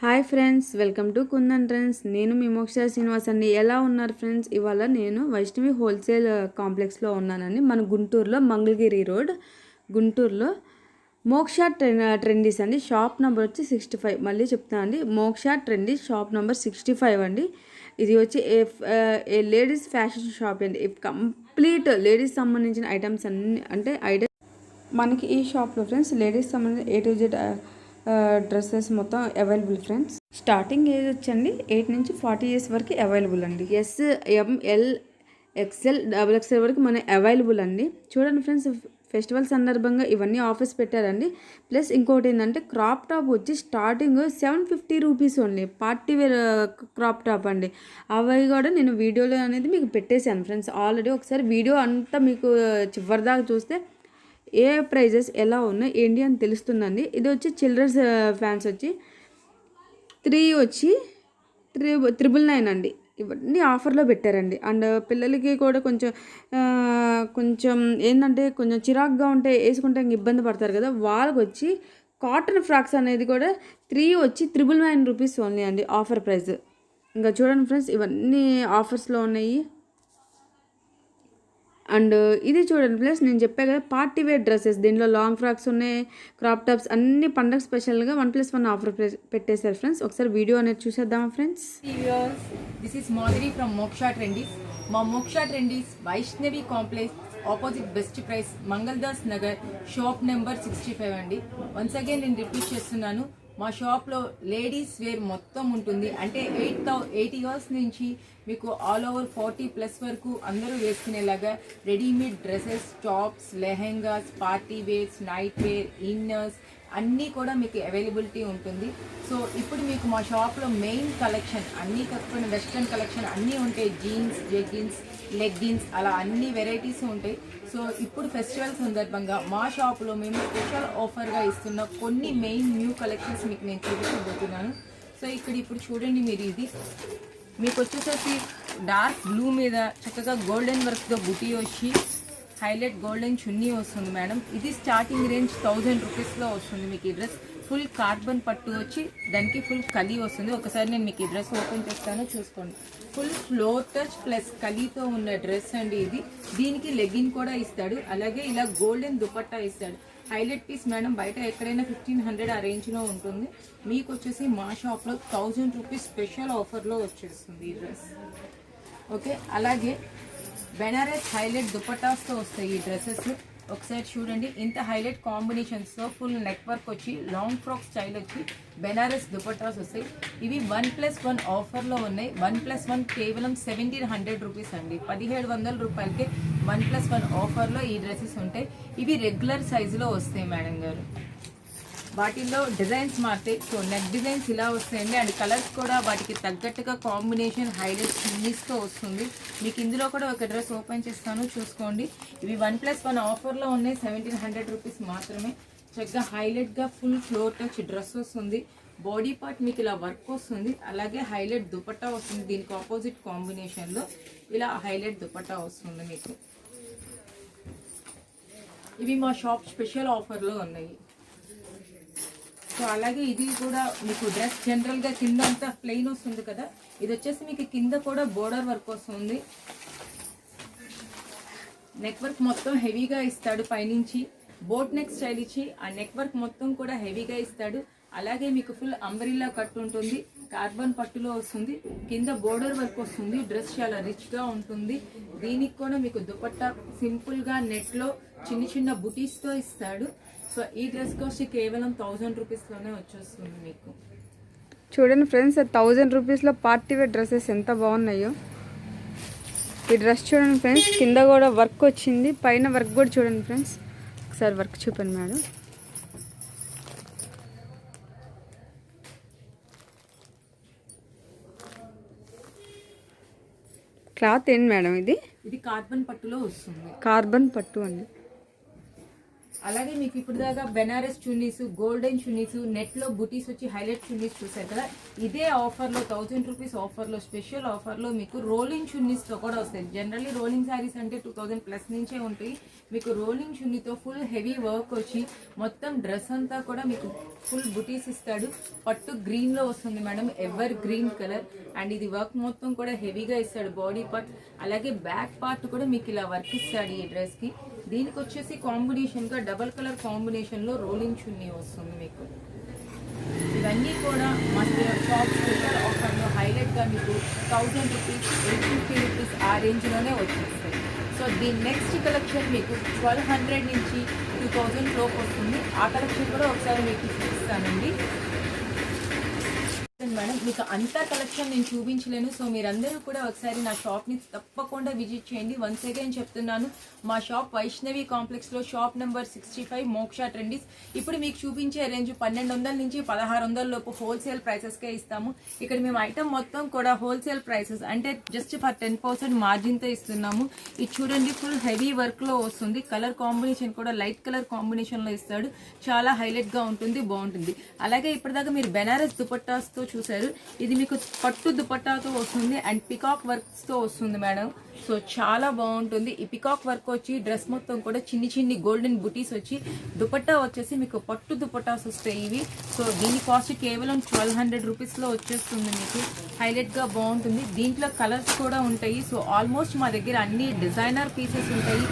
Hi friends, welcome to kundan trends. నేను మీ మోక్ష శ్రీనివాస్ అండి. ఎలా ఉన్నారు ఫ్రెండ్స్? ఇవాళ నేను వైష్ణవి హోల్సేల్ కాంప్లెక్స్లో ఉన్నానండి. మన గుంటూరులో మంగళగిరి రోడ్ గుంటూరులో మోక్ష ట్రెండీస్ అండి. షాప్ నెంబర్ వచ్చి 65. మళ్ళీ చెప్తాను అండి, మోక్ష ట్రెండీస్ షాప్ నెంబర్ 65 అండి. ఇది వచ్చి ఏ లేడీస్ ఫ్యాషన్ షాప్ అండి. కంప్లీట్ లేడీస్ సంబంధించిన ఐటమ్స్ అన్ని అంటే మనకి ఈ షాప్లో ఫ్రెండ్స్ లేడీస్ సంబంధించిన A to Z డ్రెస్సెస్ మొత్తం అవైలబుల్ ఫ్రెండ్స్. స్టార్టింగ్ ఏజ్ వచ్చండి 8 నుంచి 40 ఇయర్స్ వరకు అవైలబుల్ అండి. SML XL XXL వరకు మన అవైలబుల్ అండి. చూడండి ఫ్రెండ్స్, ఫెస్టివల్ సందర్భంగా ఇవన్నీ ఆఫర్స్ పెట్టారండి. ప్లస్ ఇంకోటి ఏంటంటే క్రాప్ టాప్ వచ్చి starting 750 rupees only. Party wear crop top అండి. అవి కూడా నేను వీడియోలో అనేది మీకు పెట్టేశాను ఫ్రెండ్స్. ఆల్రెడీ ఒకసారి వీడియో అంతా మీకు చివరిదాకా చూస్తే ఏ ప్రైజెస్ ఎలా ఉన్నాయి ఏంటి అని తెలుస్తుందండి. ఇది వచ్చి చిల్డ్రన్స్ ఫ్యాన్స్ వచ్చి 3 వచ్చి 399 అండి. ఇవన్నీ ఆఫర్లో పెట్టారండి. అండ్ పిల్లలకి కూడా కొంచెం ఏంటంటే కొంచెం చిరాకుగా ఉంటే వేసుకుంటే ఇబ్బంది పడతారు కదా, వాళ్ళకి వచ్చి కాటన్ ఫ్రాక్స్ అనేది కూడా 3 వచ్చి 999 రూపీస్ ఓన్లీ అండి, ఆఫర్ ప్రైస్. ఇంకా చూడండి ఫ్రెండ్స్, ఇవన్నీ ఆఫర్స్లో ఉన్నాయి. అండ్ ఇది చూడండి ప్లస్ నేను చెప్పా కదా పార్టీ వేర్ డ్రెస్సెస్, దీనిలో లాంగ్ ఫ్రాక్స్ ఉన్నాయి, క్రాప్ టాప్స్ అన్ని పండగ స్పెషల్గా 1+1 ఆఫర్ పెట్టేశారు ఫ్రెండ్స్. ఒకసారి వీడియో అనేది చూసేద్దామా friends. This is Madhuri from Moksha trendies. మా Moksha trendies Vaishnavi complex opposite best price Mangaldas Nagar shop number 65 అండి. వన్స్ అగైన్ నేను రిపీట్ చేస్తున్నాను, మా షాప్లో లేడీస్ వేర్ మొత్తం ఉంటుంది. అంటే 80 ఇయర్స్ నుంచి మీకు ఆల్ ఓవర్ 40+ వరకు అందరూ వేసుకునేలాగా readymade dresses, tops, lehengas, party wears, night wear, inners అన్నీ కూడా మీకు అవైలబిలిటీ ఉంటుంది. సో ఇప్పుడు మీకు మా షాప్లో మెయిన్ కలెక్షన్ అన్నీ కాకపోయినా వెస్ట్రన్ కలెక్షన్ అన్నీ ఉంటాయి. జీన్స్, జెగ్గిన్స్, లెగ్గిన్స్ అలా అన్ని వెరైటీస్ ఉంటాయి. సో ఇప్పుడు ఫెస్టివల్ సందర్భంగా మా షాప్లో మేము స్పెషల్ ఆఫర్గా ఇస్తున్న కొన్ని మెయిన్ న్యూ కలెక్షన్స్ మీకు నేను చూపించబోతున్నాను. సో ఇప్పుడు చూడండి మీరు, ఇది మీకు వచ్చేసరికి డార్క్ బ్లూ మీద చక్కగా గోల్డెన్ వర్క్తో బుటీ వచ్చి హైలైట్ గోల్డెన్ చున్నీ వస్తుంది మేడం. ఇది స్టార్టింగ్ రేంజ్ 1000 రూపీస్లో వస్తుంది మీకు. ఈ డ్రెస్ ఫుల్ కార్బన్ పట్టు వచ్చి దానికి ఫుల్ కలీ వస్తుంది. ఒకసారి నేను మీకు ఈ డ్రెస్ ఓపెన్ చేస్తాను, చూసుకోండి. ఫుల్ ఫ్లోర్ టచ్ ప్లస్ కలీతో ఉన్న డ్రెస్ అండి ఇది. దీనికి లెగ్గిన్ కూడా ఇస్తాడు, అలాగే ఇలా గోల్డెన్ దుపట్టా ఇస్తాడు. Highlight piece madam. బయట ఎక్కడైనా 1500 ఆ రేంజ్లో ఉంటుంది. మీకు వచ్చేసి మా షాప్లో 1000 రూపీస్ స్పెషల్ ఆఫర్లో వచ్చేస్తుంది ఈ డ్రెస్. ఓకే, అలాగే బెనారస్ హైలైట్ దుపట్టాస్తో వస్తాయి ఈ డ్రెస్సెస్. ఒకసారి చూడండి, ఇంత హైలైట్ కాంబినేషన్స్తో ఫుల్ నెక్ వర్క్ వచ్చి లాంగ్ ఫ్రాక్ స్టైల్ వచ్చి బెనారస్ దుపట్టాస్ వస్తాయి. ఇవి 1+1 ఆఫర్లో ఉన్నాయి. 1+1 కేవలం 1700 రూపీస్ అండి. 1700 రూపాయలకి 1+1 ఆఫర్లో ఈ డ్రెస్సెస్ ఉంటాయి. ఇవి రెగ్యులర్ సైజులో వస్తాయి మేడం గారు. వాటిల్లో డిజైన్స్ మారుతాయి. సో నెక్ డిజైన్స్ ఇలా వస్తాయండి. అండ్ కలర్స్ కూడా వాటికి తగ్గట్టుగా కాంబినేషన్ హైలైట్ చున్నీస్తో వస్తుంది. మీకు ఇందులో కూడా ఒక డ్రెస్ ఓపెన్ చేస్తాను, చూసుకోండి. ఇవి 1+1 ఆఫర్లో ఉన్నాయి. 1700 రూపీస్ మాత్రమే. చక్కగా హైలైట్గా ఫుల్ ఫ్లోర్ టచ్ డ్రెస్ వస్తుంది. బాడీ పార్ట్ మీకు ఇలా వర్క్ వస్తుంది, అలాగే హైలైట్ దుపట్టా వస్తుంది. దీనికి ఆపోజిట్ కాంబినేషన్లో ఇలా హైలైట్ దుపట్టా వస్తుంది మీకు. ఇవి మా షాప్ స్పెషల్ ఆఫర్లో ఉన్నాయి. సో అలాగే ఇది కూడా మీకు డ్రెస్ జనరల్గా కింద అంతా ప్లెయిన్ వస్తుంది కదా, ఇది వచ్చేసి మీకు కింద కూడా బోర్డర్ వర్క్ వస్తుంది. నెక్ వర్క్ మొత్తం హెవీగా ఇస్తాడు. పైనుంచి బోట్ నెక్ స్టైల్ ఇచ్చి ఆ నెక్ వర్క్ మొత్తం కూడా హెవీగా ఇస్తాడు. అలాగే మీకు ఫుల్ అంబ్రిల్లా కట్ ఉంటుంది, కార్బన్ పట్టులో వస్తుంది, కింద బోర్డర్ వర్క్ వస్తుంది. డ్రెస్ చాలా రిచ్గా ఉంటుంది. దీనికి కూడా మీకు దుపట్టా సింపుల్గా నెట్లో చిన్న చిన్న బుటీస్తో ఇస్తాడు. సో ఈ డ్రెస్ కాస్ట్ కేవలం 1000 రూపీస్లోనే వచ్చేస్తుంది మీకు. చూడండి ఫ్రెండ్స్, 1000 రూపీస్లో పార్టీ వేర్ డ్రెస్సెస్ ఎంత బాగున్నాయో. ఈ డ్రెస్ చూడండి ఫ్రెండ్స్, కింద కూడా వర్క్ వచ్చింది, పైన వర్క్ కూడా చూడండి ఫ్రెండ్స్. ఒకసారి వర్క్ చూపండి మేడం. క్లాత్ ఏంటి మేడం ఇది? ఇది కార్బన్ పట్టులో వస్తుంది. కార్బన్ పట్టు అండి. అలాగే మీకు ఇప్పుడు దాకా బెనారస్ చున్నీస్, గోల్డెన్ చున్నీస్, నెట్ లో బుటీస్ వచ్చి హైలైట్ చున్నీస్ చూసారు కదా. ఇదే ఆఫర్ లో 1000 రూపీస్ ఆఫర్ లో, స్పెషల్ ఆఫర్ లో మీకు రోలింగ్ చున్నీస్ తో కూడా వస్తాయి. జనరల్లీ రోలింగ్ శారీస్ అంటే 2000 ప్లస్ నుంచే ఉంటాయి. మీకు రోలింగ్ చున్నీతో ఫుల్ హెవీ వర్క్ వచ్చి మొత్తం డ్రెస్ అంతా కూడా మీకు ఫుల్ బుటీస్ ఇస్తాడు. పట్టు గ్రీన్ లో వస్తుంది madam, ever green colour. And ఇది వర్క్ మొత్తం కూడా హెవీగా ఇస్తాడు బాడీ పార్ట్. అలాగే బ్యాక్ పార్ట్ కూడా మీకు ఇలా వర్క్ ఇస్తాడు ఈ డ్రెస్ కి. దీనికి వచ్చేసి కాంబినేషన్ గా డబల్ కలర్ కాంబినేషన్ లో రోలింగ్ చున్నీ వస్తుంది మీకు. ఇవన్నీ కూడా మా షాప్ స్పెషల్ ఆఫర్ లో హైలైట్ గా మీకు 1000 రూపీస్, 850 రూపీస్ ఆ రేంజ్ లోనే వచ్చేస్తాయి. సో దీని నెక్స్ట్ కలెక్షన్ మీకు 1200 నుంచి 2000 లోపు వస్తుంది. ఆ కలెక్షన్ కూడా ఒకసారి మీకు చూపిస్తానండి మేడం. మీకు అంతా కలెక్షన్ నేను చూపించలేను. సో మీరందరూ కూడా ఒకసారి నా షాప్ ని తప్పకుండా విజిట్ చేయండి. వన్స్ అగైన్ చెప్తున్నాను, మా షాప్ వైష్ణవి కాంప్లెక్స్ లో షాప్ నెంబర్ 65 మోక్ష ట్రెండీస్. ఇప్పుడు మీకు చూపించే రేంజ్ 1200 నుంచి 1600 లోపు హోల్సేల్ ప్రైసెస్ కే ఇస్తాము. ఇక్కడ మేము ఐటమ్ మొత్తం కూడా హోల్సేల్ ప్రైసెస్ అంటే జస్ట్ ఫర్ 10% మార్జిన్ తో ఇస్తున్నాము. ఇది చూడండి, ఫుల్ హెవీ వర్క్ లో వస్తుంది. కలర్ కాంబినేషన్ కూడా లైట్ కలర్ కాంబినేషన్ లో ఇస్తాడు. చాలా హైలైట్ గా ఉంటుంది, బాగుంటుంది. అలాగే ఇప్పటిదాకా మీరు బెనారస్ దుపట్టాస్ తో చూసారు. ఇది మీకు పట్టు దుపట్టాతో వస్తుంది అండ్ పికాక్ వర్క్స్ తో వస్తుంది మేడం. సో చాలా బాగుంటుంది. ఈ పికాక్ వర్క్ వచ్చి డ్రెస్ మొత్తం కూడా చిన్ని చిన్ని గోల్డెన్ బుటీస్ వచ్చి దుపట్టా వచ్చేసి మీకు పట్టు దుపట్టాస్ వస్తాయి ఇవి. సో దీని కాస్ట్ కేవలం 1200 రూపీస్ లో వచ్చేస్తుంది. మీకు హైలైట్ గా బాగుంటుంది. దీంట్లో కలర్స్ కూడా ఉంటాయి. సో ఆల్మోస్ట్ మా దగ్గర అన్ని డిజైనర్ పీసెస్ ఉంటాయి.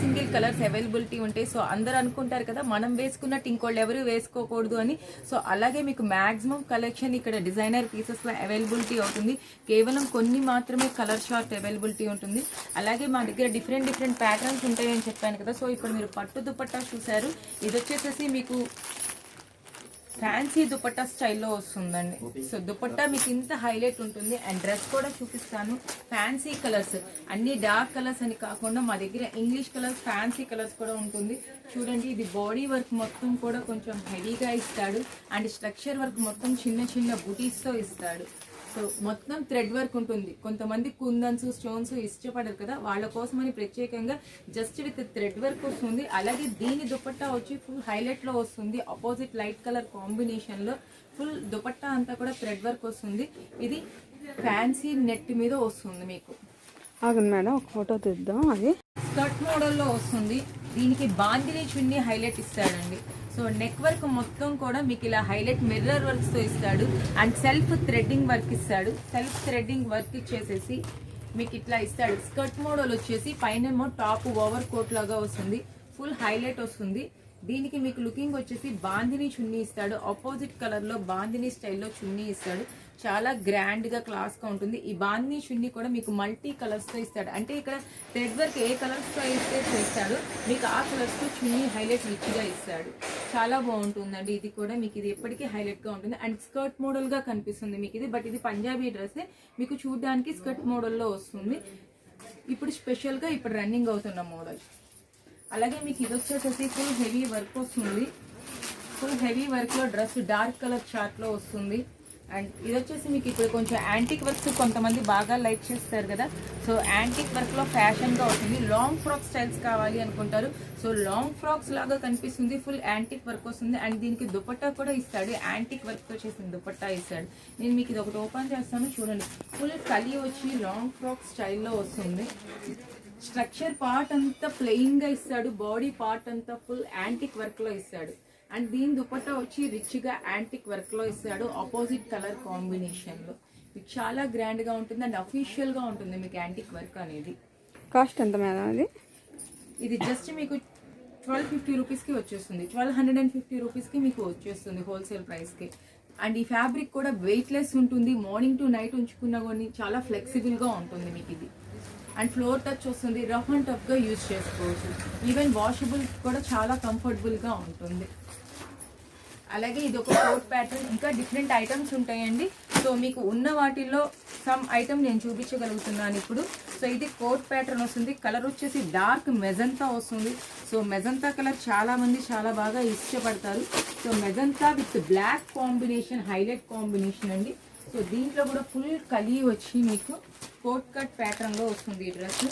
సింగిల్ కలర్స్ అవైలబిలిటీ ఉంటాయి. సో అందరు అనుకుంటారు కదా మనం వేసుకున్నట్టు ఇంకోళ్ళు ఎవరు వేసుకోకూడదు అని. సో అలాగే మీకు మాక్సిమం కలెక్షన్ ఇక్కడ డిజైనర్ పీసెస్ లో అవైలబిలిటీ అవుతుంది. కేవలం కొన్ని మాత్రమే కలర్ షార్ట్ అవైలబిలిటీ ఉంటుంది. అలాగే మా దగ్గర డిఫరెంట్ ప్యాటర్న్స్ ఉంటాయని చెప్పాను కదా. సో ఇప్పుడు మీరు పట్టు దుపట్టా చూసారు. ఇది వచ్చేసేసి మీకు ఫ్యాన్సీ దుపట్టా స్టైల్లో వస్తుందండి. సో దుపట్టా మీకు ఇంత హైలైట్ ఉంటుంది. అండ్ డ్రెస్ కూడా చూపిస్తాను. ఫ్యాన్సీ కలర్స్ అన్ని డార్క్ కలర్స్ అని కాకుండా మా దగ్గర ఇంగ్లీష్ కలర్స్, ఫ్యాన్సీ కలర్స్ కూడా ఉంటుంది. చూడండి, ఇది బాడీ వర్క్ మొత్తం కూడా కొంచెం హెవీగా ఇస్తాడు. అండ్ స్ట్రక్చర్ వర్క్ మొత్తం చిన్న బుటీస్ తో ఇస్తాడు. సో మొత్తం థ్రెడ్ వర్క్ ఉంటుంది. కొంతమంది కుందన్స్, స్టోన్స్ ఇష్టపడరు కదా, వాళ్ళ కోసమని ప్రత్యేకంగా జస్ట్ విత్ థ్రెడ్ వర్క్ వస్తుంది. అలాగే దీని దుపట్టా వచ్చి ఫుల్ హైలైట్ లో వస్తుంది. ఆపోజిట్ లైట్ కలర్ కాంబినేషన్ లో ఫుల్ దుపట్టా అంతా కూడా థ్రెడ్ వర్క్ వస్తుంది. ఇది ఫ్యాన్సీ నెట్ మీద వస్తుంది మీకు. ఆగండి మేడం, ఒక ఫోటో తీద్దాం. అది స్కర్ట్ మోడల్లో వస్తుంది. దీనికి బాందిని చున్నీ హైలైట్ ఇస్తాడండి. సో నెక్ వర్క్ మొత్తం కూడా మీకు ఇలా హైలైట్ మిర్రర్ వర్క్స్ తో ఇస్తాడు. అండ్ సెల్ఫ్ థ్రెడ్డింగ్ వర్క్ ఇస్తాడు. సెల్ఫ్ థ్రెడ్డింగ్ వర్క్ ఇచ్చేసేసి మీకు ఇట్లా ఇస్తాడు. స్కర్ట్ మోడల్ వచ్చేసి పైన టాప్ ఓవర్ కోట్ లాగా వస్తుంది. ఫుల్ హైలైట్ వస్తుంది. దీనికి మీకు లుకింగ్ వచ్చేసి బాందిని చున్నీ ఇస్తాడు. ఆపోజిట్ కలర్ లో బాందిని స్టైల్లో చున్నీ ఇస్తాడు. చాలా గ్రాండ్ గా క్లాస్ గా ఉంటుంది. ఈ బాందిని చున్నీ కూడా మీకు మల్టీ కలర్స్ తో ఇస్తాడు. అంటే ఇక్కడ థ్రెడ్ వర్క్ ఏ కలర్స్ తో ఇస్తే చేస్తాడు మీకు ఆ కలర్స్ తో చున్నీ హైలైట్ రిచ్ గా ఇస్తాడు. చాలా బాగుంటుందండి. ఇది కూడా మీకు ఇది ఎప్పటికీ హైలైట్ గా ఉంటుంది. అండ్ స్కర్ట్ మోడల్ గా కనిపిస్తుంది మీకు ఇది. బట్ ఇది పంజాబీ డ్రెస్ మీకు చూడడానికి స్కర్ట్ మోడల్లో వస్తుంది. ఇప్పుడు స్పెషల్ గా ఇప్పుడు రన్నింగ్ అవుతున్న మోడల్. అలాగే మీకు ఇది వచ్చేసేసి ఫుల్ హెవీ వర్క్ వస్తుంది. ఫుల్ హెవీ వర్క్ లో డ్రెస్ డార్క్ కలర్ చార్ట్ లో వస్తుంది. అండ్ ఇది వచ్చేసి మీకు ఇప్పుడు కొంచెం యాంటిక్ వర్క్స్ కొంతమంది బాగా లైక్ చేస్తారు కదా. సో యాంటిక్ వర్క్ లో ఫ్యాషన్ గా వస్తుంది. లాంగ్ ఫ్రాక్ స్టైల్స్ కావాలి అనుకుంటారు. సో లాంగ్ ఫ్రాక్స్ లాగా కనిపిస్తుంది. ఫుల్ యాంటిక్ వర్క్ వస్తుంది. అండ్ దీనికి దుపట్టా కూడా ఇస్తాడు. యాంటిక్ వర్క్ తో చేసిన దుపట్టా ఇస్తాడు. నేను మీకు ఇది ఒకటి ఓపెన్ చేస్తాను చూడండి. ఫుల్ కలి వచ్చి లాంగ్ ఫ్రాక్ స్టైల్లో వస్తుంది. స్ట్రక్చర్ పార్ట్ అంతా ప్లెయిన్ గా ఇస్తాడు. బాడీ పార్ట్ అంతా ఫుల్ యాంటిక్ వర్క్ లో ఇస్తాడు. అండ్ దీని దుపట్టా వచ్చి రిచ్ గా యాంటిక్ వర్క్ లో ఇస్తాడు. ఆపోజిట్ కలర్ కాంబినేషన్ లో మీకు చాలా గ్రాండ్ గా ఉంటుంది. అండ్ అఫీషియల్ గా ఉంటుంది మీకు యాంటిక్ వర్క్ అనేది. కాస్ట్ ఎంత మేడం అది? ఇది జస్ట్ మీకు 1250 రూపీస్ కి వచ్చేస్తుంది. 1250 రూపీస్ కి మీకు వచ్చేస్తుంది హోల్సేల్ ప్రైస్ కి. అండ్ ఈ ఫ్యాబ్రిక్ కూడా వెయిట్ లెస్ ఉంటుంది. మార్నింగ్ టు నైట్ ఉంచుకున్నా కానీ చాలా ఫ్లెక్సిబుల్ గా ఉంటుంది మీకు ఇది. అండ్ ఫ్లోర్ టచ్ వస్తుంది. రఫ్ అండ్ టఫ్ గా యూజ్ చేసుకోవచ్చు. ఈవెన్ వాషబుల్ కూడా చాలా కంఫర్టబుల్ గా ఉంటుంది. అలాగే ఇది ఒక కోట్ ప్యాటర్న్. ఇంకా డిఫరెంట్ ఐటమ్స్ ఉంటాయండి. సో మీకు ఉన్న వాటిల్లో సమ్ ఐటమ్ నేను చూపించగలుగుతున్నాను ఇప్పుడు. సో ఇది కోట్ ప్యాటర్న్ వస్తుంది. కలర్ వచ్చేసి డార్క్ మెజంతా వస్తుంది. సో మెజంతా కలర్ చాలా మంది చాలా బాగా ఇష్టపడతారు. So magenta with black combination highlight combination అండి. సో దీంట్లో కూడా ఫుల్ కలీ వచ్చి మీకు కోట్ కట్ ప్యాటర్న్ లో వస్తుంది ఈ డ్రెస్.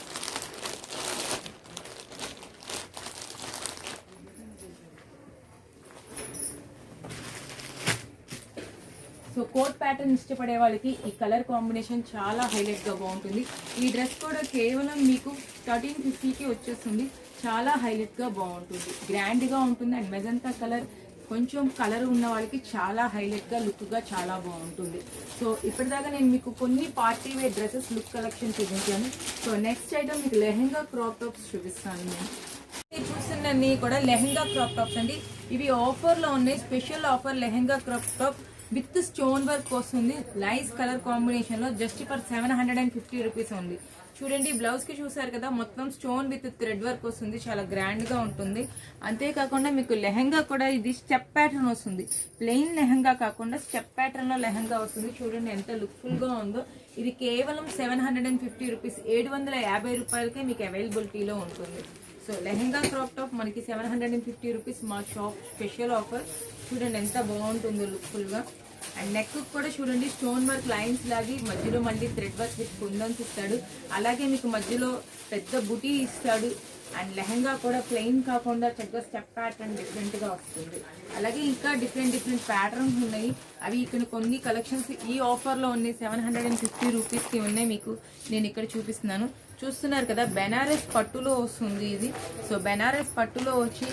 సో కోట్ ప్యాటర్న్ ఇష్టపడే వాళ్ళకి ఈ కలర్ కాంబినేషన్ చాలా హైలైట్గా బాగుంటుంది. ఈ డ్రెస్ కూడా కేవలం మీకు 1350కి వచ్చేస్తుంది. చాలా హైలైట్గా బాగుంటుంది, గ్రాండ్గా ఉంటుంది. అండ్ మెజంతా కలర్ కొంచెం కలర్ ఉన్న వాళ్ళకి చాలా హైలైట్గా లుక్గా చాలా బాగుంటుంది. సో ఇప్పటిదాకా నేను మీకు కొన్ని party wear dresses look collection చూపించాను. సో నెక్స్ట్ ఐటమ్ మీకు లెహెంగా క్రాప్ టాప్స్ చూపిస్తాను. నేను చూస్తున్నవి కూడా లెహెంగా క్రాప్ టాప్స్ అండి. ఇవి ఆఫర్లో ఉన్నాయి, special offer lehenga crop top with stone work వస్తుంది. నైస్ కలర్ కాంబినేషన్లో జస్ట్ ఫర్ 750 రూపీస్ ఉంది. చూడండి, బ్లౌజ్కి చూసారు కదా, మొత్తం స్టోన్ విత్ థ్రెడ్ వర్క్ వస్తుంది, చాలా గ్రాండ్గా ఉంటుంది. అంతేకాకుండా మీకు లెహెంగా కూడా ఇది స్టెప్ ప్యాటర్న్ వస్తుంది. ప్లెయిన్ లెహెంగా కాకుండా స్టెప్ ప్యాటర్న్లో లెహెంగా వస్తుంది. చూడండి ఎంత లుక్ఫుల్గా ఉందో. ఇది కేవలం 750 రూపీస్, 750 రూపాయలకే మీకు అవైలబిలిటీలో ఉంటుంది. సో లెహెంగా క్రాప్ టాప్ మనకి 750 రూపీస్ మా షాప్ స్పెషల్ ఆఫర్. చూడండి ఎంత బాగుంటుందో లుక్ఫుల్గా. అండ్ నెక్ కూడా చూడండి, స్టోన్ వర్క్ లైన్స్ లాగి మధ్యలో మళ్ళీ థ్రెడ్ వర్క్ విత్ కుందన్స్ ఇస్తాడు. అలాగే మీకు మధ్యలో పెద్ద బుటీ ఇస్తాడు. అండ్ లెహెంగా కూడా ప్లెయిన్ కాకుండా చక్కగా స్టెప్ ప్యాటర్న్ డిఫరెంట్గా వస్తుంది. అలాగే ఇంకా డిఫరెంట్ ప్యాటర్న్స్ ఉన్నాయి. అవి ఇక్కడ కొన్ని కలెక్షన్స్ ఈ ఆఫర్లో ఉన్నాయి, 750 రూపీస్కి ఉన్నాయి. మీకు నేను ఇక్కడ చూపిస్తున్నాను. చూస్తున్నారు కదా, బెనారస్ పట్టులో వస్తుంది ఇది. సో బెనారస్ పట్టులో వచ్చి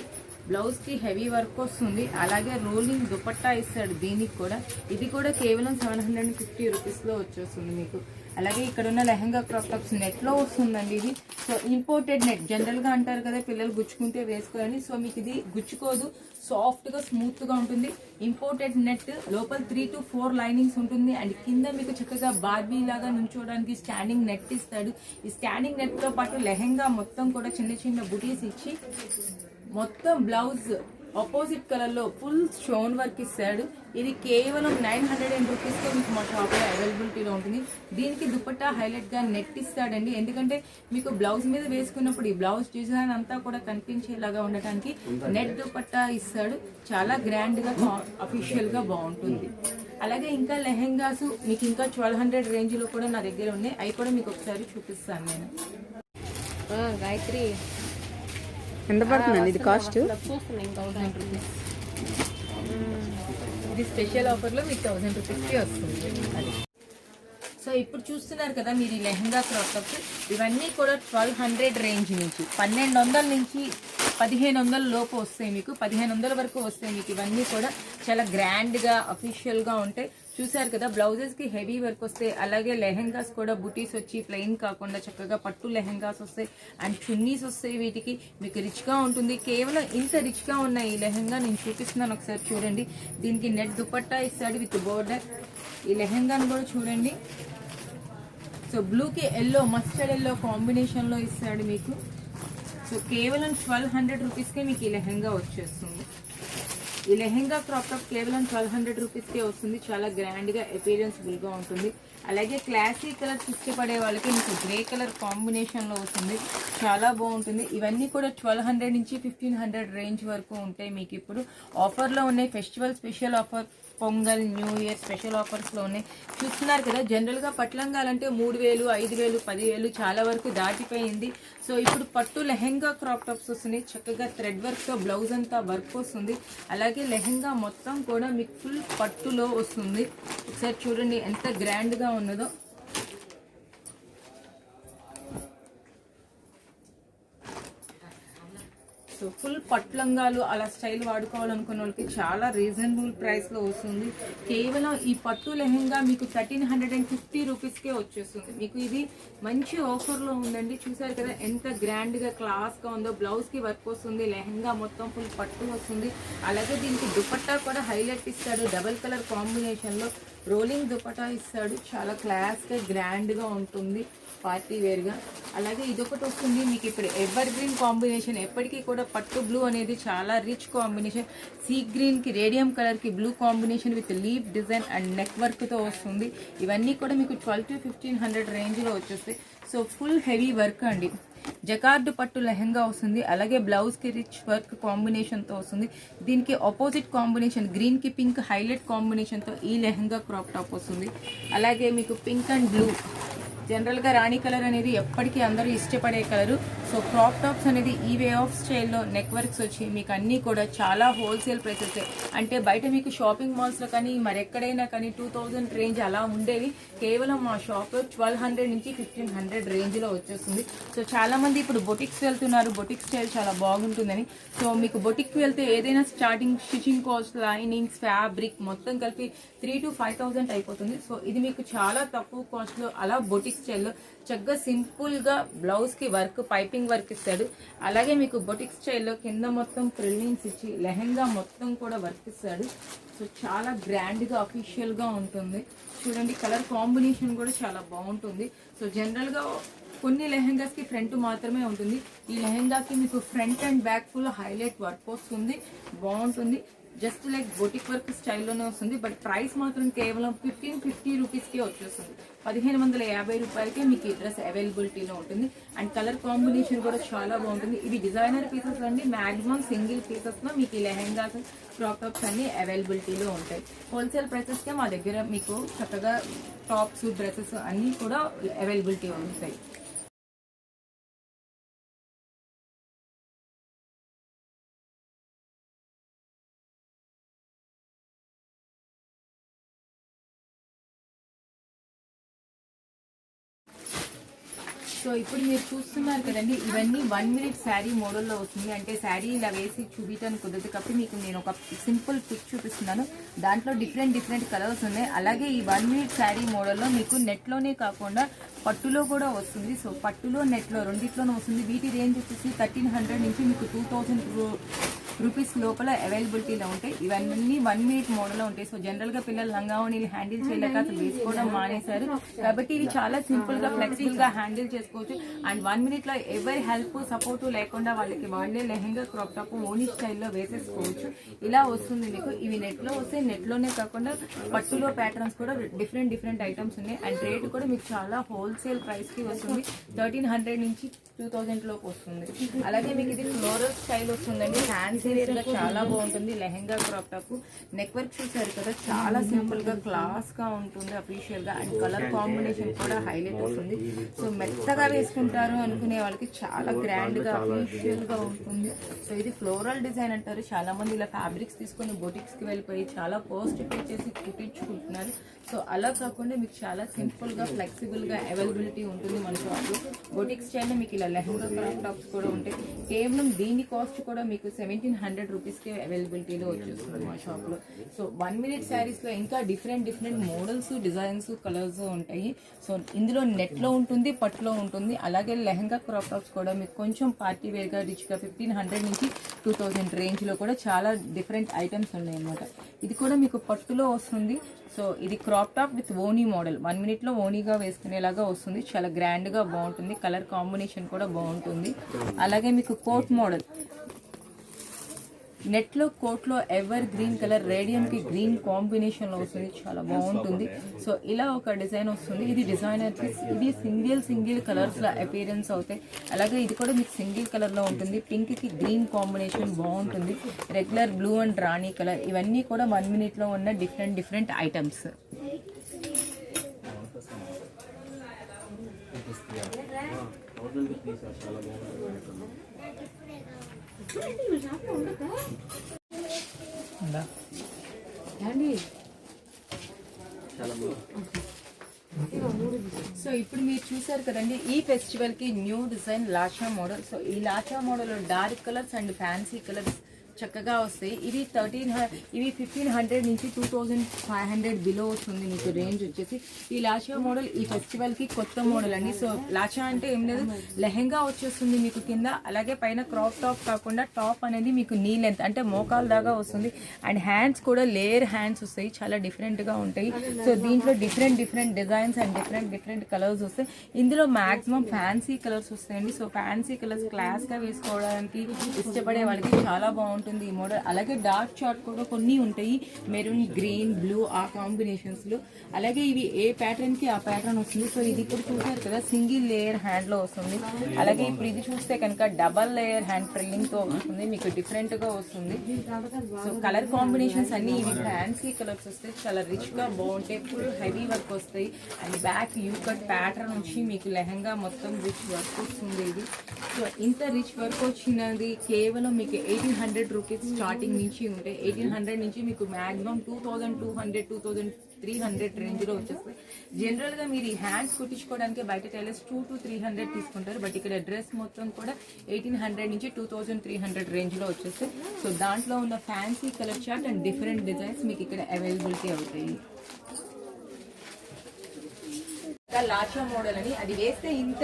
బ్లౌజ్కి హెవీ వర్క్ వస్తుంది. అలాగే రోలింగ్ దుపట్టా ఇస్తాడు దీనికి కూడా. ఇది కూడా కేవలం 750 రూపీస్లో వచ్చేస్తుంది మీకు. అలాగే ఇక్కడ ఉన్న లెహెంగా క్రాప్ టాప్స్ నెట్లో వస్తుందండి ఇది. సో ఇంపోర్టెడ్ నెట్, జనరల్గా అంటారు కదా పిల్లలు గుచ్చుకుంటే వేసుకోవాలని. సో మీకు ఇది గుచ్చుకోదు, సాఫ్ట్గా స్మూత్గా ఉంటుంది. ఇంపోర్టెడ్ నెట్, లోపల 3 to 4 లైనింగ్స్ ఉంటుంది. అండ్ కింద మీకు చక్కగా బార్బీ లాగా నుంచోడానికి స్టాండింగ్ నెట్ ఇస్తాడు. ఈ స్టాండింగ్ నెట్తో పాటు లెహెంగా మొత్తం కూడా చిన్న బుటీస్ ఇచ్చి మొత్తం బ్లౌజ్ ఆపోజిట్ కలర్లో ఫుల్ స్టోన్ వర్క్ ఇస్తాడు. ఇది కేవలం 900 రూపీస్తో మీకు మా షాప్లో అవైలబిలిటీలో ఉంటుంది. దీనికి దుపట్టా హైలైట్గా నెట్ ఇస్తాడండి. ఎందుకంటే మీకు బ్లౌజ్ మీద వేసుకున్నప్పుడు ఈ బ్లౌజ్ డిజైన్ అంతా కూడా కనిపించేలాగా ఉండటానికి నెట్ దుపట్టా ఇస్తాడు. చాలా గ్రాండ్గా అఫీషియల్గా బాగుంటుంది. అలాగే ఇంకా లెహెంగాస్ మీకు ఇంకా 1200 రేంజ్లో కూడా నా దగ్గర ఉన్నాయి. అవి కూడా మీకు ఒకసారి చూపిస్తాను నేను. గాయత్రి ఎంత పడుతుందండి ఇది కాస్ట్? చూస్తున్నాయి 1000 రూపీస్. ఇది స్పెషల్ ఆఫర్లో మీకు 1000 రూపీస్కి వస్తుంది. అది సో ఇప్పుడు చూస్తున్నారు కదా మీరు ఈ లెహెంగా క్రాప్ టాప్స్. ఇవన్నీ కూడా 1200 రేంజ్ నుంచి 1200 నుంచి 1500 లోపు వస్తాయి మీకు. 1500 వరకు వస్తాయి మీకు. ఇవన్నీ కూడా చాలా గ్రాండ్గా అఫీషియల్గా ఉంటాయి. చూసారు కదా, బ్లౌజెస్కి హెవీ వర్క్ వస్తాయి. అలాగే లెహెంగాస్ కూడా బుటీస్ వచ్చి ప్లెయిన్ కాకుండా చక్కగా పట్టు లెహెంగాస్ వస్తాయి. అండ్ చున్నీస్ వస్తాయి. వీటికి మీకు రిచ్గా ఉంటుంది. కేవలం ఇంత రిచ్గా ఉన్న ఈ లెహెంగా నేను చూపిస్తున్నాను, ఒకసారి చూడండి. దీనికి నెట్ దుపట్టా ఇస్తాడు విత్ బోర్డర్. ఈ లెహెంగాను కూడా చూడండి. సో బ్లూకి ఎల్లో, మస్టర్డ్ ఎల్లో కాంబినేషన్లో ఇస్తాడు మీకు. సో కేవలం 1200 రూపీస్కే మీకు ఈ లెహెంగా వచ్చేస్తుంది. ఈ లెహెంగా క్రాప్ టాప్ కేవలం 1200 రూపీస్కే వస్తుంది. చాలా గ్రాండ్గా అపీరెన్స్ఫుల్గా ఉంటుంది. అలాగే క్లాసీ కలర్స్ ఇష్టపడే వాళ్ళకి మీకు గ్రే కలర్ కాంబినేషన్లో వస్తుంది, చాలా బాగుంటుంది. ఇవన్నీ కూడా 1200 నుంచి 1500 రేంజ్ వరకు ఉంటాయి మీకు. ఇప్పుడు ఆఫర్లో ఉన్నాయి, festival special offer, Pongal, new year special ఆఫర్స్లో ఉన్నాయి. చూస్తున్నారు కదా, జనరల్గా పట్లంగాలంటే 3000, 5000, 10,000 చాలా వరకు దాటిపోయింది. సో ఇప్పుడు పట్టు లెహెంగా క్రాప్ టాప్స్ వస్తున్నాయి. చక్కగా థ్రెడ్ వర్క్తో బ్లౌజ్ అంతా వర్క్ వస్తుంది. అలాగే లెహెంగా మొత్తం కూడా మీకు ఫుల్ పట్టులో వస్తుంది. ఒకసారి చూడండి ఎంత గ్రాండ్గా ఉన్నదో. సో ఫుల్ పట్లంగాలు అలా స్టైల్ వాడుకోవాలనుకున్న వాళ్ళకి చాలా రీజనబుల్ ప్రైస్లో వస్తుంది. కేవలం ఈ పట్టు లెహెంగా మీకు 1350 రూపీస్కే వచ్చేస్తుంది మీకు. ఇది మంచి ఆఫర్లో ఉందండి. చూసారు కదా ఎంత గ్రాండ్గా క్లాస్గా ఉందో. బ్లౌజ్కి వర్క్ వస్తుంది, లెహెంగా మొత్తం ఫుల్ పట్టు వస్తుంది. అలాగే దీనికి దుపట్టా కూడా హైలైట్ ఇస్తాడు, డబల్ కలర్ కాంబినేషన్లో రోలింగ్ దుపట్టా ఇస్తాడు. చాలా క్లాస్గా గ్రాండ్గా ఉంటుంది, పార్టీ వేర్గా. అలాగే ఇదొకటి వస్తుంది మీకు. ఇప్పుడు ఎవర్ గ్రీన్ కాంబినేషన్, ఎప్పటికీ కూడా పట్టు బ్లూ అనేది చాలా రిచ్ కాంబినేషన్. సీ గ్రీన్కి రేడియం కలర్కి blue combination with leaf design and neck వర్క్తో వస్తుంది. ఇవన్నీ కూడా మీకు 1200 to 1500 రేంజ్లో వచ్చేస్తాయి. సో ఫుల్ హెవీ వర్క్ అండి. జకార్డ్ పట్టు లెహెంగా వస్తుంది. అలాగే బ్లౌజ్కి రిచ్ వర్క్ కాంబినేషన్తో వస్తుంది. దీనికి ఆపోజిట్ కాంబినేషన్ గ్రీన్కి పింక్ హైలైట్ కాంబినేషన్తో ఈ లెహెంగా క్రాప్ టాప్ వస్తుంది. అలాగే మీకు పింక్ అండ్ బ్లూ, జనరల్గా రాణి కలర్ అనేది ఎప్పటికీ అందరూ ఇష్టపడే కలరు. సో క్రాప్ టాప్స్ అనేది ఈ వే ఆఫ్ స్టైల్లో నెక్ వర్క్స్ వచ్చి మీకు అన్నీ కూడా చాలా హోల్సేల్ ప్రైసెస్, అంటే బయట మీకు షాపింగ్ మాల్స్లో కానీ మరెక్కడైనా కానీ 2000 రేంజ్ అలా ఉండేవి, కేవలం మా షాప్లో 1200 నుంచి 1500 రేంజ్లో వచ్చేస్తుంది. సో చాలా మంది ఇప్పుడు బొటిక్స్ వెళ్తున్నారు, బొటిక్ స్టైల్ చాలా బాగుంటుందని. సో మీకు బొటిక్కి వెళ్తే ఏదైనా starting stitching cost, linings, fabric మొత్తం కలిపి 3,000 to 5,000 అయిపోతుంది. సో ఇది మీకు చాలా తక్కువ కాస్ట్లో అలా బొటిక్ స్టైల్లో చక్కగా సింపుల్గా బ్లౌజ్కి వర్క్, పైపింగ్ వర్క్ ఇస్తాడు. అలాగే మీకు బొటిక్ స్టైల్లో కింద మొత్తం ప్రిల్లింగ్స్ ఇచ్చి లెహెంగా మొత్తం కూడా వర్క్ ఇస్తాడు. సో చాలా గ్రాండ్గా అఫీషియల్గా ఉంటుంది. చూడండి కలర్ కాంబినేషన్ కూడా చాలా బాగుంటుంది. సో జనరల్గా కొన్ని లెహెంగాస్కి ఫ్రంట్ మాత్రమే ఉంటుంది, ఈ లెహెంగాకి మీకు front and back full highlight work వస్తుంది, బాగుంటుంది. జస్ట్ లైక్ బొటిక్ వర్క్ స్టైల్లోనే వస్తుంది. బట్ ప్రైస్ మాత్రం కేవలం 1550 రూపీస్కే వచ్చేస్తుంది. 1550 రూపాయలకే మీకు ఈ డ్రెస్ అవైలబిలిటీలో ఉంటుంది. అండ్ కలర్ కాంబినేషన్ కూడా చాలా బాగుంటుంది. ఇవి డిజైనర్ పీసెస్ అండి, మాక్సిమం సింగిల్ పీసెస్లో మీకు ఈ లెహెంగాస్, క్రాప్ టాప్స్ అన్ని అవైలబిలిటీలో ఉంటాయి. హోల్సేల్ ప్రైసెస్కే మా దగ్గర మీకు చక్కగా టాప్స్, డ్రెస్సెస్ అన్నీ కూడా అవైలబిలిటీ ఉంటాయి. సో ఇప్పుడు మీరు చూస్తున్నారు కదండి, ఇవన్నీ 1 minute శారీ మోడల్లో వస్తుంది. అంటే శారీ ఇలా వేసి చూపించడానికి కుదరదు కాబట్టి మీకు నేను ఒక సింపుల్ పిక్ చూపిస్తున్నాను. దాంట్లో డిఫరెంట్ కలర్స్ ఉన్నాయి. అలాగే ఈ 1 minute శారీ మోడల్లో మీకు నెట్లోనే కాకుండా పట్టులో కూడా వస్తుంది. సో పట్టులో, నెట్లో రెండిట్లోనే వస్తుంది. వీటి రేంజ్ వచ్చేసి 1300 నుంచి మీకు 2000 రూపీస్ లోపల అవైలబిలిటీలో ఉంటాయి. ఇవన్నీ 1 minute మోడల్లో ఉంటాయి. సో జనరల్గా పిల్లలు లంగావణీలు హ్యాండిల్ చేయలేక అసలు వేసుకోవడం మానేశారు కాబట్టి ఇది చాలా సింపుల్గా, ఫ్లెక్సిబుల్గా హ్యాండిల్ చేసుకోవచ్చు. అండ్ 1 minute లో ఎవరి హెల్ప్, సపోర్ట్ లేకుండా వాళ్ళకి వాళ్ళే లెహెంగా, క్రాప్ టాప్ ఓనీ స్టైల్లో వేసేసుకోవచ్చు. ఇలా వస్తుంది మీకు. ఇవి నెట్లో వస్తే నెట్లోనే కాకుండా పట్టులో ప్యాటర్న్స్ కూడా డిఫరెంట్ ఐటమ్స్ ఉన్నాయి. అండ్ రేట్ కూడా మీకు చాలా హోల్సేల్ ప్రైస్కి వస్తుంది. 1300 నుంచి 2000 లోపు వస్తుంది. అలాగే మీకు ఇది ఫ్లోరల్ స్టైల్ వస్తుందండి. హ్యాండ్స్ ఏరియాగా చాలా బాగుంటుంది. Lehenga, crop top neck work చూసారు కదా, చాలా సింపుల్గా క్లాస్గా ఉంటుంది అఫీషియల్గా. అండ్ కలర్ కాంబినేషన్ కూడా హైలైట్ వస్తుంది. సో మెత్తగా వేసుకుంటారు అనుకునే వాళ్ళకి చాలా గ్రాండ్గా అఫీషియల్గా ఉంటుంది. సో ఇది ఫ్లోరల్ డిజైన్ అంటారు. చాలా మంది ఇలా ఫ్యాబ్రిక్స్ తీసుకొని బొటిక్స్కి వెళ్ళిపోయి చాలా కాస్ట్ పే చేసి కుట్టించుకుంటున్నారు. సో అలా కాకుండా మీకు చాలా సింపుల్గా, ఫ్లెక్సిబుల్గా అవైలబిలిటీ ఉంటుంది మన షాప్లో. బొటిక్ స్టైల్లో మీకు ఇలా లెహంగా, క్రాప్ టాప్స్ కూడా ఉంటాయి. కేవలం దీని కాస్ట్ కూడా మీకు 1700 రూపీస్కే అవైలబిలిటీలో వచ్చేస్తుంది మా షాప్లో. సో 1 minute శారీస్లో ఇంకా డిఫరెంట్ మోడల్స్, డిజైన్స్, కలర్స్ ఉంటాయి. సో ఇందులో నెట్లో ఉంటుంది, పట్టులో ఉంటుంది. అలాగే లెహంగా, క్రాప్ టాప్స్ కూడా మీకు కొంచెం పార్టీ వేర్గా, రిచ్గా 1500 నుంచి 2000 రేంజ్లో కూడా చాలా డిఫరెంట్ ఐటమ్స్ ఉన్నాయి అన్నమాట. ఇది కూడా మీకు పట్టులో వస్తుంది. సో ఇది క్రాప్ టాప్ విత్ ఓనీ మోడల్, 1 minute లో ఓనీగా వేసుకునేలాగా వస్తుంది. చాలా గ్రాండ్గా బాగుంటుంది. కలర్ కాంబినేషన్ కూడా బాగుంటుంది. అలాగే మీకు కోట్ మోడల్, నెట్లో కోట్లో ఎవర్ గ్రీన్ కలర్, రేడియంకి గ్రీన్ కాంబినేషన్లో వస్తుంది. చాలా బాగుంటుంది. సో ఇలా ఒక డిజైన్ వస్తుంది. ఇది డిజైనర్ పీస్. ఇది సింగిల్ కలర్స్లో అపీరెన్స్ అవుతాయి. అలాగే ఇది కూడా మీకు సింగిల్ కలర్లో ఉంటుంది. పింక్కి గ్రీన్ కాంబినేషన్ బాగుంటుంది. Regular blue and Rani colour, ఇవన్నీ కూడా 1 minute లో ఉన్న డిఫరెంట్ ఐటమ్స్. సో ఇప్పుడు మీరు చూసారు కదండి, ఈ ఫెస్టివల్ కి న్యూ డిజైన్ లాచా మోడల్. సో ఈ లాచా model dark colours and fancy colours చక్కగా వస్తాయి. ఇవి 1500 నుంచి 2500 బిలో వస్తుంది మీకు రేంజ్ వచ్చేసి. ఈ లాచా మోడల్ ఈ ఫెస్టివల్ కి కొత్త మోడల్ అండి. సో లాచా అంటే ఏం లేదు, లెహెంగా వచ్చేస్తుంది మీకు కింద. అలాగే పైన క్రాప్ టాప్ కాకుండా టాప్ అనేది మీకు నీ లెంత్ అంటే మోకాల దాకా వస్తుంది. అండ్ హ్యాండ్స్ కూడా లేయర్ హ్యాండ్స్ వస్తాయి, చాలా డిఫరెంట్గా ఉంటాయి. సో దీంట్లో different designs and different colours వస్తాయి. ఇందులో మాక్సిమం ఫ్యాన్సీ కలర్స్ వస్తాయండి. సో ఫ్యాన్సీ కలర్స్ క్లాస్గా వేసుకోవడానికి ఇష్టపడే వాళ్ళకి చాలా బాగుంటుంది. ఉంటుంది ఈ మోడల్. అలాగే డార్క్ చార్ట్ కూడా కొన్ని ఉంటాయి, మెరూన్, గ్రీన్, బ్లూ ఆ కాంబినేషన్స్ లో. అలాగే ఇవి ఏ ప్యాటర్న్ కి ఆ ప్యాటర్న్ వస్తుంది. సో ఇది ఇప్పుడు చూసారు కదా సింగిల్ లేయర్ హ్యాండ్ లో వస్తుంది. అలాగే ఇప్పుడు ఇది చూస్తే కనుక డబల్ లేయర్ హ్యాండ్ ట్రిల్లింగ్ తో వస్తుంది, మీకు డిఫరెంట్ గా వస్తుంది. సో కలర్ కాంబినేషన్స్ అన్ని ఇవి ఫ్యాన్సీ కలర్స్ వస్తాయి, చాలా రిచ్ గా బాగుంటాయి, ఫుల్ హెవీ వర్క్ వస్తాయి. And back you cut pattern వచ్చి మీకు లెహంగా మొత్తం రిచ్ వర్క్ వస్తుంది ఇది. సో ఇంత రిచ్ వర్క్ వచ్చినది కేవలం మీకు 1800 రూపీస్ స్టార్టింగ్ నుంచి ఉంటాయి. 1800 నుంచి మీకు మాక్సిమం 2200, 2300 రేంజ్ లో వచ్చేస్తాయి. జనరల్ గా మీరు ఈ హ్యాండ్స్ కుట్టించుకోవడానికి బయట టైలర్స్ 2 to 300 తీసుకుంటారు, బట్ ఇక్కడ డ్రెస్ మొత్తం కూడా 1800 నుంచి 2300 రేంజ్ లో వచ్చేస్తాయి. సో దాంట్లో ఉన్న fancy colour chart and different designs మీకు ఇక్కడ అవైలబిలిటీ అవుతాయి. లాచా మోడల్ అని, అది వేస్తే ఇంత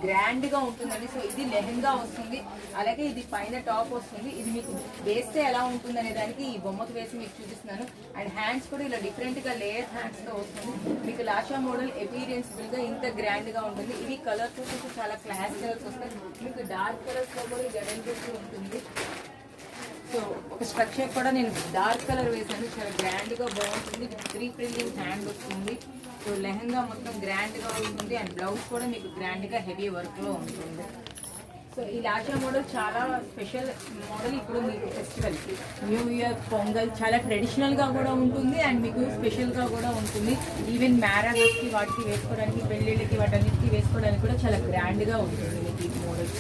గ్రాండ్ గా ఉంటుందండి. సో ఇది లెహంగా వస్తుంది, అలాగే ఇది పైన టాప్ వస్తుంది. ఇది మీకు వేస్తే ఎలా ఉంటుంది అనే దానికి ఈ బొమ్మకు వేసి మీకు చూపిస్తున్నాను. అండ్ హ్యాండ్స్ కూడా ఇలా డిఫరెంట్ గా లేయర్ హ్యాండ్స్ తో వస్తుంది. మీకు లాచా మోడల్ ఎపీరియన్స్ఫుల్ గా ఇంత గ్రాండ్ గా ఉంటుంది. ఇవి కలర్స్ వచ్చేసి చాలా క్లాస్ కలర్స్ వస్తాయి. మీకు డార్క్ కలర్స్ లో కూడా ఇది అవైలబిలిటీ ఉంటుంది. సో ఒక స్ట్రక్చర్ కూడా నేను డార్క్ కలర్ వేసాను, చాలా గ్రాండ్ గా బాగుంటుంది. 3 ప్రిల్లింగ్ హ్యాండ్ వస్తుంది. సో లెహంగా మొత్తం గ్రాండ్ గా ఉంటుంది అండ్ బ్లౌజ్ కూడా మీకు గ్రాండ్ గా హెవీ వర్క్ లో ఉంటుంది. సో ఈ లాచా మోడల్ చాలా స్పెషల్ మోడల్. ఇప్పుడు మీకు ఫెస్టివల్, న్యూ ఇయర్, పొంగల్ చాలా ట్రెడిషనల్ గా కూడా ఉంటుంది అండ్ మీకు స్పెషల్ గా కూడా ఉంటుంది. ఈవెన్ మ్యారేజెస్ కి వాటికి వేసుకోవడానికి, పెళ్లిళ్ళకి వాటన్నిటికీ వేసుకోవడానికి కూడా చాలా గ్రాండ్ గా ఉంటుంది మీకు ఈ మోడల్.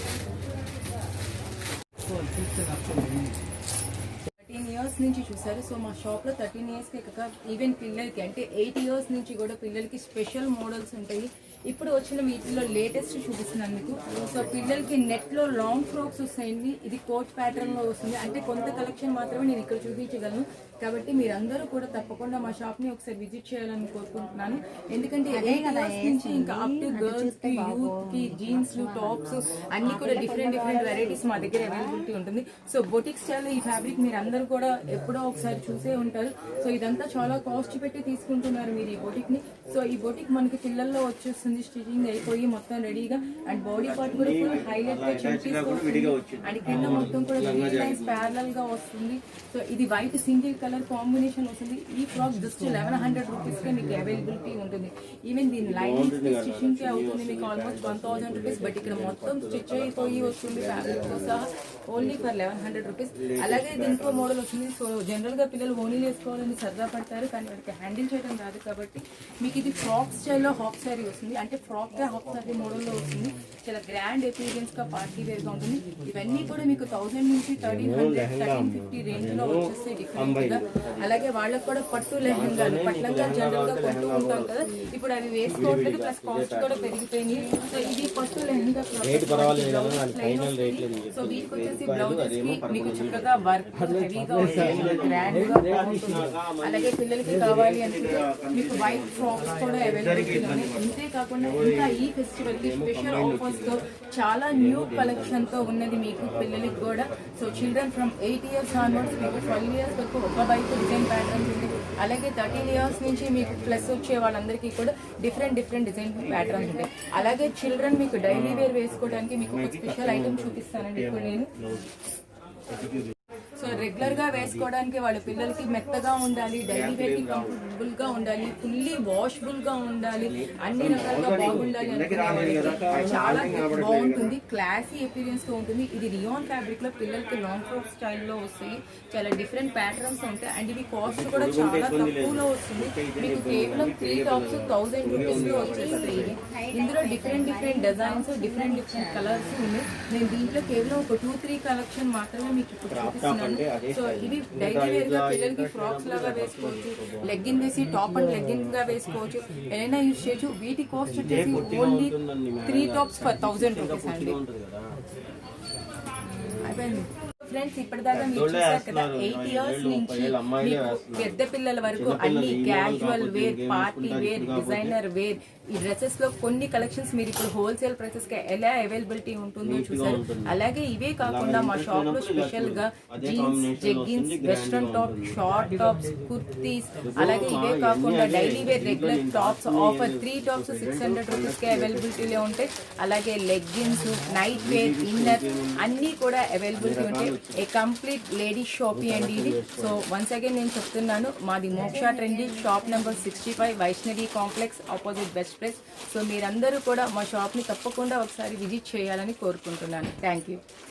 13 ఇయర్స్ నుంచి చూసారు. సో మా షాప్ లో 13 ఇయర్స్ కి కాక ఈవెన్ పిల్లలకి అంటే 8 ఇయర్స్ నుంచి కూడా పిల్లలకి స్పెషల్ మోడల్స్ ఉంటాయి. ఇప్పుడు వచ్చిన వీటిలో లేటెస్ట్ చూపిస్తున్నాను మీకు. సో పిల్లలకి నెట్ లో లాంగ్ ఫ్రాక్స్ వస్తాయండి. ఇది కోట్ ప్యాటర్న్ లో వస్తుంది. అంటే కొంత కలెక్షన్ మాత్రమే నేను ఇక్కడ చూపించగలను, కాబట్టి మీరందరూ కూడా తప్పకుండా మా షాప్ ని ఒకసారి విజిట్ చేయాలని కోరుకుంటున్నాను. ఎందుకంటే 8 ఇయర్స్ నుంచి ఇంకా అప్ టు గర్ల్స్ కి, యూత్ కి, జీన్స్, టాప్స్ అన్ని కూడా డిఫరెంట్ వెరైటీస్ మా దగ్గర అవైలబిలిటీ ఉంటుంది. సో బొటిక్ స్టైల్ ఈ ఫ్యాబ్రిక్ మీరు అందరూ కూడా ఎప్పుడో ఒకసారి చూసే ఉంటారు. సో ఇదంతా చాలా కాస్ట్ పెట్టి తీసుకుంటున్నారు మీరు ఈ బొటిక్ ని. సో ఈ బొటిక్ మనకి పిల్లల్లో వచ్చేస్తుంది, స్టిచింగ్ అయిపోయి మొత్తం రెడీగా అండ్ బాడీ పార్ట్ కూడా ఫుల్ హైలైట్ గా చూపిస్తుంది. అండ్ కింద మొత్తం కూడా లైన్స్ ప్యారలల్ గా వస్తుంది. సో ఇది వైట్ సింగిల్ కలర్ కాంబినేషన్ వస్తుంది. ఈ ఫ్రాక్ జస్ట్ 1100 రూపీస్ కి మీకు అవైలబిలిటీ ఉంటుంది. ఈవెన్ దీని లైనింగ్ స్టిచింగ్ కి అవుతుంది మీకు ఆల్మోస్ట్ 1000 రూపీస్, బట్ ఇక్కడ మొత్తం స్టిచ్ అయిపోయి వస్తుంది ఫ్యాబ్రిక్ తో సహా, ఓన్లీ ఫర్ 1100 రూపీస్. అలాగే దీంట్లో మోడల్ వస్తుంది. సో జనరల్ గా పిల్లలు ఓన్లీ వేసుకోవాలని సరదా పడతారు, కానీ వాటికి హ్యాండిల్ చేయడం రాదు, కాబట్టి మీకు ఇది ఫ్రాక్ స్టైల్లో హాఫ్ సారీ వస్తుంది. అంటే ఫ్రాక్ గా హాఫ్ సారీ మోడల్లో వస్తుంది. చాలా గ్రాండ్ అపీరియన్స్ గా పార్టీ వేర్ గా ఉంటుంది. ఇవన్నీ కూడా మీకు 1000 నుంచి 1300, 1350 రేంజ్ లో వచ్చేస్తాయి డిఫరెంట్ గా. అలాగే వాళ్ళకి కూడా పట్టు లెహంగాలు, పట్లంగా జనరల్ గా కొంటూ ఉంటాం కదా, ఇప్పుడు అవి వేసుకోవట్లేదు, ప్లస్ కాస్ట్ కూడా పెరిగిపోయింది. సో ఇది పట్టు లెహంగా. సో వీటికి వచ్చేసి బ్లౌజెస్ కి మీకు చక్కగా వర్క్ హెవీగా వస్తుంది, గ్రాండ్ గా బాగుంటుంది. అలాగే పిల్లలకి కావాలి అంటే మీకు వైట్ ఫ్రాక్స్ కూడా అవైలబిలిటీ ఉన్నాయి. ఇంతే కాకుండా ఇంకా ఈ ఫెస్టివల్ కి స్పెషల్ ఆఫర్స్ తో చాలా న్యూ కలెక్షన్ తో ఉన్నది మీకు పిల్లలకి కూడా. So children from 8 years onwards మీకు 12 ఇయర్స్ వరకు ఒక బైక్ డిజైన్ ప్యాటర్న్స్ ఉంది. అలాగే 13 ఇయర్స్ నుంచి మీకు ప్లస్ వచ్చే వాళ్ళందరికీ కూడా డిఫరెంట్ డిజైన్ ప్యాటర్న్స్ ఉంటాయి. అలాగే చిల్డ్రన్ మీకు డైలీ వేర్ వేసుకోవడానికి మీకు ఒక స్పెషల్ ఐటమ్ చూపిస్తానండి ఇప్పుడు నేను. సో రెగ్యులర్ గా వేసుకోవడానికి వాళ్ళ పిల్లలకి మెత్తగా ఉండాలి, డైలీ వేర్ కి కంఫర్టబుల్ గా ఉండాలి, ఫుల్లీ వాషబుల్ గా ఉండాలి, అన్ని రకాలుగా బాగుండాలి అనుకునే చాలా బాగుంటుంది, క్లాసీ ఎపీరియన్స్ తో ఉంటుంది. ఇది రియాన్ ఫ్యాబ్రిక్ లో పిల్లలకి లాంగ్ ఫ్రాక్ స్టైల్లో వస్తాయి. చాలా డిఫరెంట్ ప్యాటర్న్స్ ఉంటాయి అండ్ ఇవి కాస్ట్ కూడా చాలా తక్కువలో వస్తుంది. మీకు కేవలం 3 టాప్స్ 1000 రూపీస్ లో వచ్చేస్తాయి. ఇందులో డిఫరెంట్ డిజైన్స్, డిఫరెంట్ కలర్స్ ఉన్నాయి. నేను దీంట్లో కేవలం ఒక 2-3 కలెక్షన్ మాత్రమే మీకు ఇప్పుడు చూపిస్తున్నాను. సో ఇవి డైలీ వేర్ గా పిల్లలకి ఫ్రాక్స్ లాగా వేసుకోవచ్చు, లెగ్గిన్ వేసి టాప్ అండ్ లెగ్గిన్ గా వేసుకోవచ్చు, ఏదైనా యూజ్ చేయొచ్చు. వీటి కాస్ట్ వచ్చేసి ఓన్లీ 3 టాప్స్ ఫర్ 1000 రూపీస్ అండి. అయిపోయింది ఫ్రెండ్స్. ఇప్పటిదాకా మీరు చూసారు కదా, 8 ఇయర్స్ నుంచి మీకు పెద్ద పిల్లల వరకు అన్ని casual wear, party wear, designer wear, ఈ డ్రెస్సెస్ లో కొన్ని కలెక్షన్స్ మీరు ఇప్పుడు హోల్సేల్ ప్రైసెస్ కి ఎలా అవైలబిలిటీ ఉంటుందో చూసారు. అలాగే ఇవే కాకుండా మా షాప్ లో స్పెషల్ గా jeans, jeggings, western top, short tops, kurtis, అలాగే ఇవే కాకుండా daily wear regular tops offer 3 tops 600 rupees కి అవైలబిలిటీలో ఉంటాయి. అలాగే లెగ్గిన్స్, నైట్ వేర్, ఇన్నర్ అన్ని కూడా అవైలబిలిటీ ఉంటాయి. ఏ కంప్లీట్ లేడీ షాపీ అండి ఇది. సో వన్స్ అగైన్ నేను చెప్తున్నాను, మాది మోక్ష trendy, shop number 65, Vaishnavi complex, opposite best price. So మీరందరూ కూడా మా షాప్ని తప్పకుండా ఒకసారి విజిట్ చేయాలని కోరుకుంటున్నాను. Thank you.